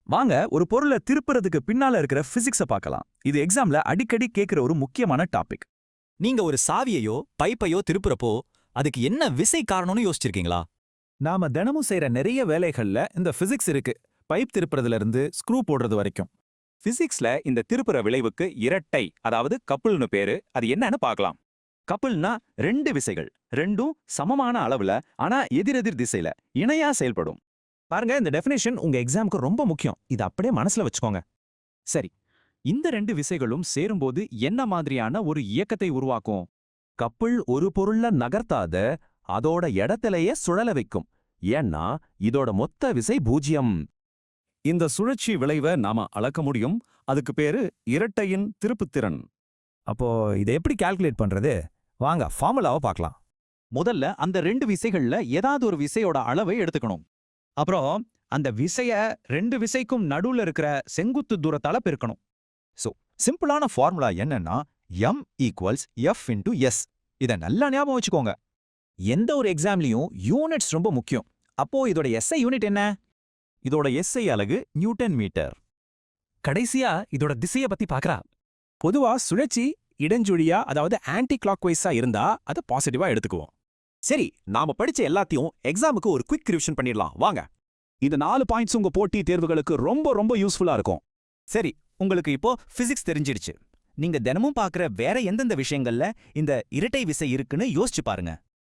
வாங்க ஒரு பொருளை திருப்புறதுக்கு பின்னால இருக்கிற பிசிக்ஸ பார்க்கலாம். இது எக்ஸாம்ல அடிக்கடி கேக்குற ஒரு முக்கியமான டாபிக். நீங்க ஒரு சாவியையோ பைப்பையோ திருப்புறப்போ அதுக்கு என்ன விசை காரணம்னு யோசிச்சிருக்கீங்களா? நாம தினமும் செய்யற நிறைய வேலைகள்ல இந்த பிசிக்ஸ் இருக்கு. பைப் திருப்புறதுல இருந்து ஸ்க்ரூ போடுறது வரைக்கும். பிசிக்ஸ்ல இந்த திருப்புற விளைவுக்கு இரட்டை, அதாவது கப்புள்னு பேரு. அது என்னன்னு பார்க்கலாம். கப்புள்னா ரெண்டு விசைகள், ரெண்டும் சமமான அளவுல ஆனா எதிரெதிர் திசையில இணையா செயல்படும். பாருங்க, இந்த டெஃபினேஷன் உங்க எக்ஸாமுக்கு ரொம்ப முக்கியம். இது அப்படியே மனசுல வச்சுக்கோங்க. சரி, இந்த ரெண்டு விசைகளும் சேரும்போது என்ன மாதிரியான ஒரு இயக்கத்தை உருவாக்கும்? கப்புள் ஒரு பொருள்ல நகர்த்தாத அதோட இடத்திலேயே சுழல வைக்கும். ஏன்னா இதோட மொத்த விசை 0. இந்த சுழற்சி விளைவை நாம அளக்க முடியும். அதுக்கு பேரு இரட்டையின் திருப்புத்திறன். அப்போ இதை எப்படி கால்குலேட் பண்றது? வாங்க ஃபார்முலாவை பார்க்கலாம். முதல்ல அந்த ரெண்டு விசைகள்ல ஏதாவது ஒரு விசையோட அளவை எடுத்துக்கணும். அப்புறம் அந்த விசைய ரெண்டு விசைக்கும் நடுவுல இருக்கிற செங்குத்து தூரத்தால பெருக்கணும். சிம்பிளான ஃபார்முலா என்னன்னா m equals F into S. இதை நல்லா ஞாபகம் வச்சுக்கோங்க. எந்த ஒரு எக்ஸாம்லயும் யூனிட்ஸ் ரொம்ப முக்கியம். அப்போ இதோட எஸ்ஐ யூனிட் என்ன? இதோட எஸ்ஐ அலகு நியூட்டன் மீட்டர். கடைசியா இதோட திசையை பத்தி பார்க்கறா. பொதுவா சுழற்சி இடஞ்சுழியா, அதாவது ஆன்டி கிளாக் வைஸா இருந்தா அதை பாசிட்டிவா எடுத்துக்குவோம். சரி, நாம படிச்ச எல்லாத்தையும் எக்ஸாமுக்கு ஒரு குயிக் ரிவிஷன் பண்ணிடலாம் வாங்க. இந்த 4 பாயிண்ட்ஸ் உங்க போட்டி தேர்வுகளுக்கு ரொம்ப ரொம்ப யூஸ்ஃபுல்லா இருக்கும். சரி, உங்களுக்கு இப்போ பிசிக்ஸ் தெரிஞ்சிடுச்சு. நீங்க தினமும் பார்க்குற வேற எந்தெந்த விஷயங்கள்ல இந்த இரட்டை விசை இருக்குன்னு யோசிச்சு பாருங்க.